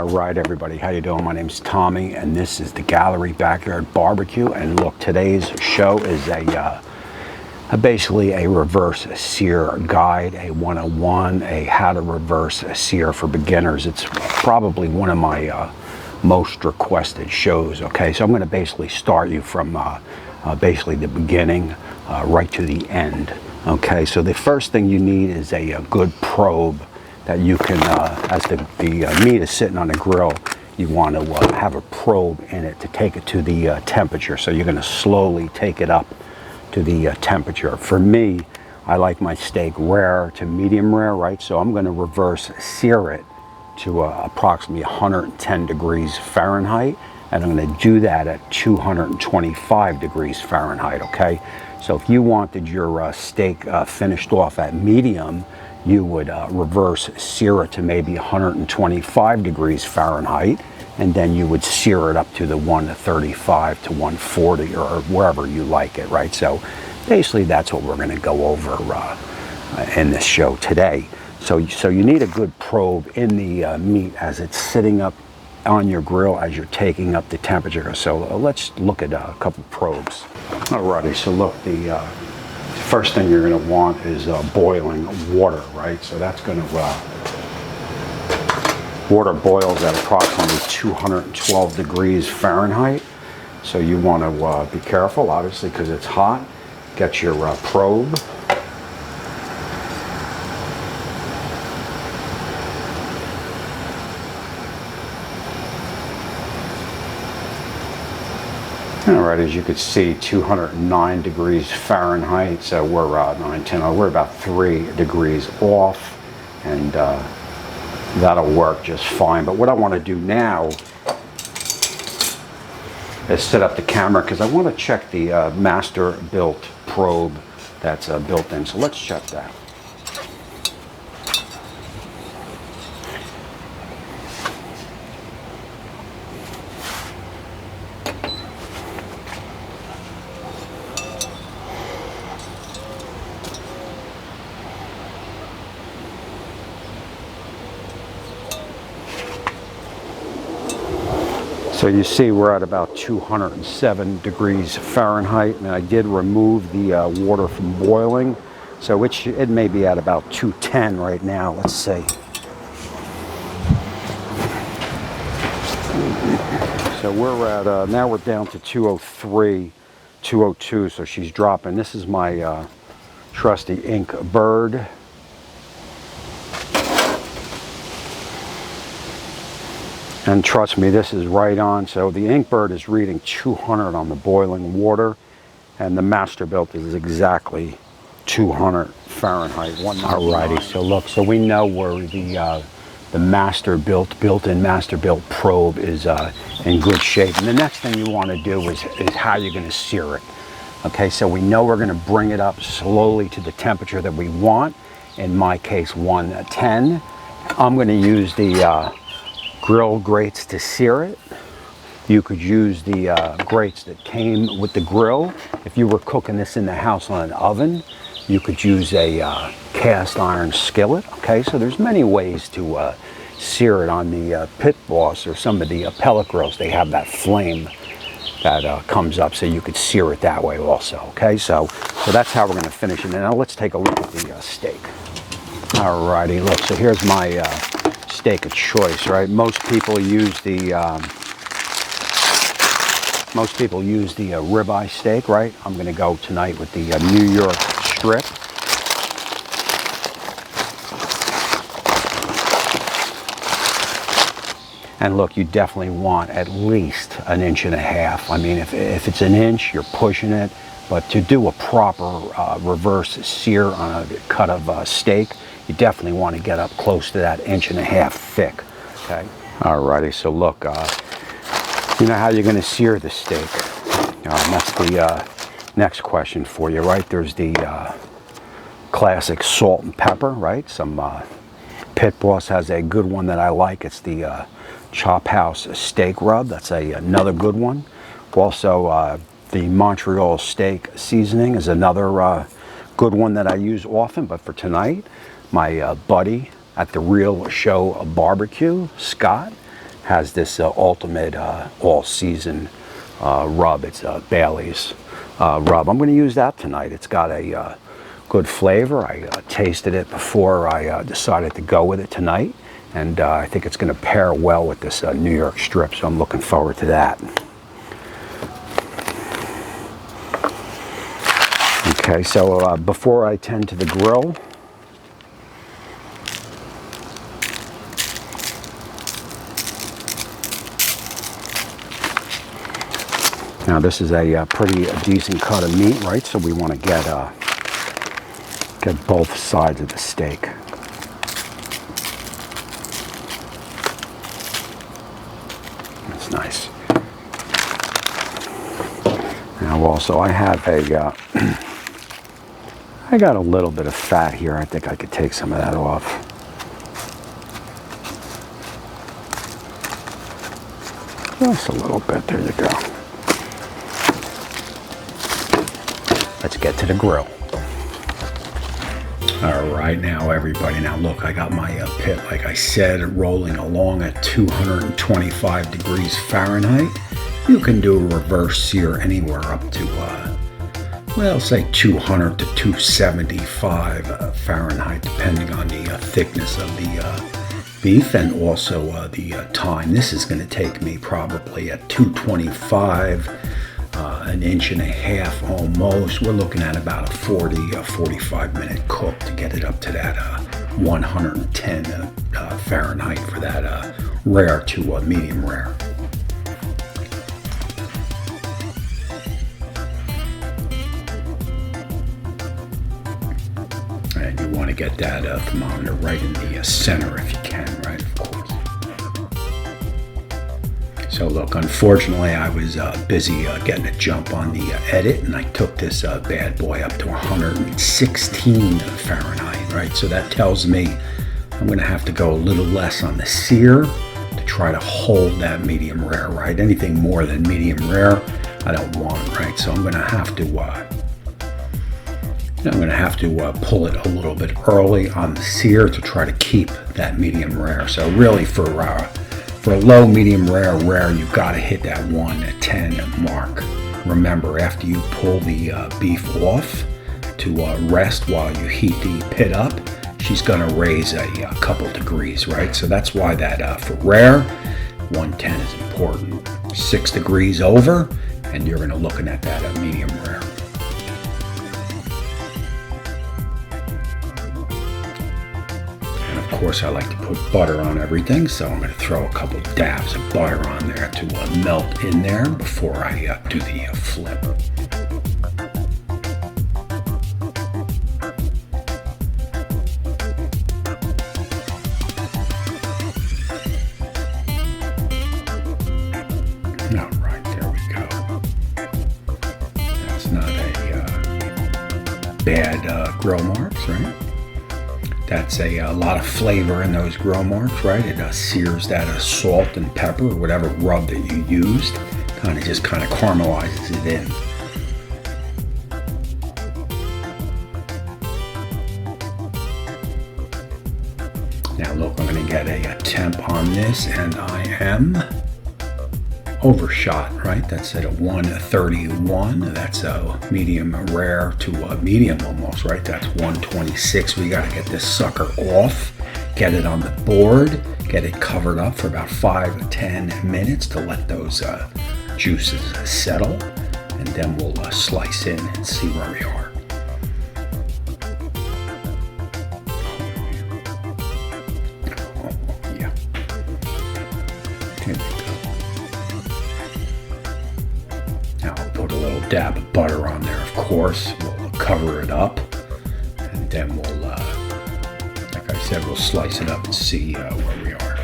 All right, everybody, how you doing? My name's Tommy, and this is the Gallery Backyard Barbecue. And look, today's show is basically a reverse sear guide, a 101, a how to reverse sear for beginners. It's probably one of my most requested shows. Okay, so I'm going to basically start you from basically the beginning right to the end. Okay, so the first thing you need is a good probe that you can, as the meat is sitting on the grill, you want to have a probe in it to take it to the temperature. So you're going to slowly take it up to the temperature. For me, I like my steak rare to medium rare, right? So I'm going to reverse sear it to approximately 110 degrees Fahrenheit, and I'm going to do that at 225 degrees Fahrenheit, okay? So if you wanted your steak finished off at medium, you would reverse sear it to maybe 125 degrees Fahrenheit, and then you would sear it up to the 135 to 140 or wherever you like it, right? So basically that's what we're going to go over in this show today. So you need a good probe in the meat as it's sitting up on your grill as you're taking up the temperature. So let's look at a couple probes. Alrighty, so look, the first thing you're going to want is boiling water, right? So that's going to, water boils at approximately 212 degrees Fahrenheit. So you want to be careful, obviously, because it's hot. Get your probe. All right, as you can see, 209 degrees Fahrenheit, so we're 9, 10, we're about 3 degrees off, and that'll work just fine. But what I want to do now is set up the camera, because I want to check the Masterbuilt probe that's built in. So let's check that. So you see we're at about 207 degrees Fahrenheit, and I did remove the water from boiling, so it may be at about 210 right now. Let's see. So we're at, now we're down to 203, 202, so she's dropping. This is my trusty ink bird. And trust me, this is right on. So the Inkbird is reading 200 on the boiling water, and the Masterbuilt is exactly 200 Fahrenheit. Alrighty, so look, so we know where the Masterbuilt, built-in Masterbuilt probe is in good shape. And the next thing you want to do is how you're going to sear it. Okay, so we know we're going to bring it up slowly to the temperature that we want. In my case, 110. I'm going to use the grill grates to sear it. You could use the grates that came with the grill. If you were cooking this in the house on an oven, you could use a cast iron skillet. Okay, so there's many ways to sear it on the Pit Boss or some of the pellet grills. They have that flame that comes up, so you could sear it that way also. Okay, so that's how we're going to finish it. And now let's take a look at the steak. Alrighty, look, so here's my steak of choice, right? Most people use the ribeye steak, right? I'm going to go tonight with the New York strip. And look, you definitely want at least 1.5 inches. I mean, if it's 1 inch, you're pushing it. But to do a proper reverse sear on a cut of steak, you definitely want to get up close to that 1.5 inches thick. Okay. Alrighty. So look, you know how you're going to sear the steak. That's the next question for you, right? There's the classic salt and pepper, right? Some Pit Boss has a good one that I like. It's the Chop House steak rub. That's another good one. Also, the Montreal steak seasoning is another good one that I use often. But for tonight, my buddy at the Real Show Barbecue, Scott, has this ultimate all-season rub. It's Bailey's rub. I'm going to use that tonight. It's got a good flavor. I tasted it before I decided to go with it tonight, and I think it's going to pair well with this New York strip, so I'm looking forward to that. Okay, so before I tend to the grill, now this is a pretty decent cut of meat, right? So we want to get both sides of the steak. That's nice. Now also I have I got a little bit of fat here. I think I could take some of that off. Just a little bit. There you go. Let's get to the grill. All right, now everybody, now look, I got my pit, like I said, rolling along at 225 degrees Fahrenheit. You can do a reverse sear anywhere up to, well, say 200 to 275 Fahrenheit, depending on the thickness of the beef and also the time. This is going to take me probably at 225, an inch and a half almost. We're looking at about a 45 minute cook to get it up to that 110 Fahrenheit for that rare to medium rare. And you want to get that thermometer right in the center if you can, right, of course. So look, unfortunately I was busy getting a jump on the edit, and I took this bad boy up to 116 Fahrenheit, right? So that tells me I'm going to have to go a little less on the sear to try to hold that medium rare, right? Anything more than medium rare I don't want, right? So I'm going to have to pull it a little bit early on the sear to try to keep that medium rare. So really for low, medium rare, you've got to hit that 110 mark. Remember, after you pull the beef off to rest while you heat the pit up, she's going to raise a couple degrees, right? So that's why that for rare, 110 is important. 6 degrees over, and you're going to looking at that medium rare. Of course, I like to put butter on everything, so I'm going to throw a couple dabs of butter on there to melt in there before I do the flip. All right, there we go. That's not a bad grill marks, right? That's a lot of flavor in those grill marks, right? It sears that salt and pepper or whatever rub that you used. Kind of caramelizes it in. Now look, I'm going to get a temp on this, and I am overshot, right? That's at a 131. That's a medium rare to a medium almost, right? That's 126. We got to get this sucker off, get it on the board, get it covered up for about 5 to 10 minutes to let those juices settle, and then we'll slice in and see where we are. Oh, yeah. Here we go. Now I'll put a little dab of butter on there, of course. We'll cover it up, and then we'll, like I said, we'll slice it up and see where we are.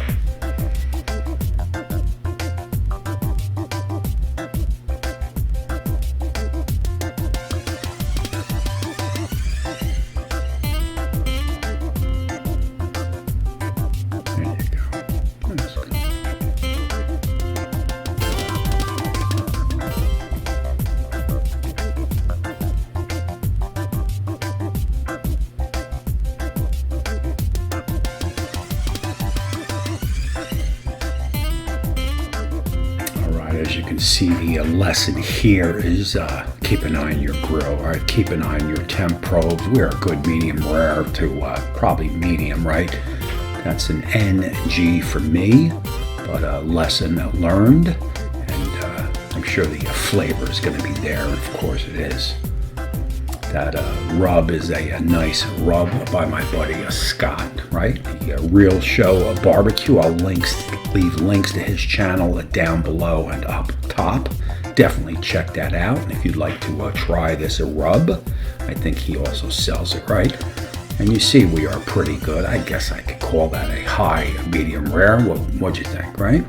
see the lesson here is keep an eye on your grill, right? Keep an eye on your temp probes. We're a good medium rare to probably medium, right? That's an NG for me, but a lesson learned, and I'm sure the flavor is going to be there, and of course it is. That rub is a nice rub by my buddy Scott, right? The Real Show Barbecue. I'll leave links to his channel down below and up top. Definitely check that out. And if you'd like to try this rub, I think he also sells it, right? And you see we are pretty good. I guess I could call that a high, medium rare. What'd you think, right?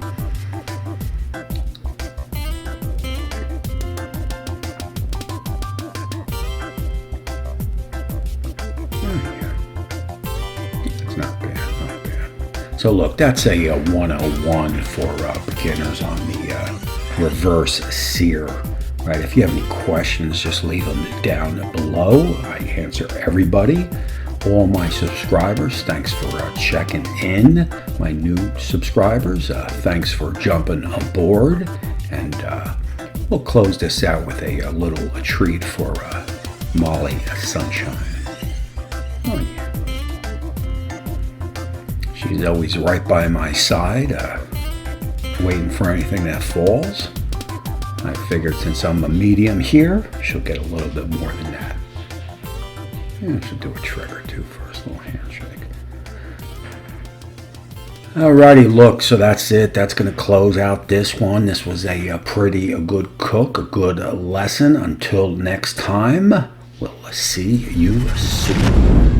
So look, that's a 101 for beginners on the reverse sear, right? If you have any questions, just leave them down below. I answer everybody. All my subscribers, thanks for checking in. My new subscribers, thanks for jumping aboard. And we'll close this out with a little treat for Molly Sunshine. Oh, yeah. She's always right by my side, waiting for anything that falls. I figured since I'm a medium here, she'll get a little bit more than that. Yeah, she'll do a trick or two first, a little handshake. Alrighty, look, so that's it. That's going to close out this one. This was a pretty good cook, a good lesson. Until next time, we'll see you soon.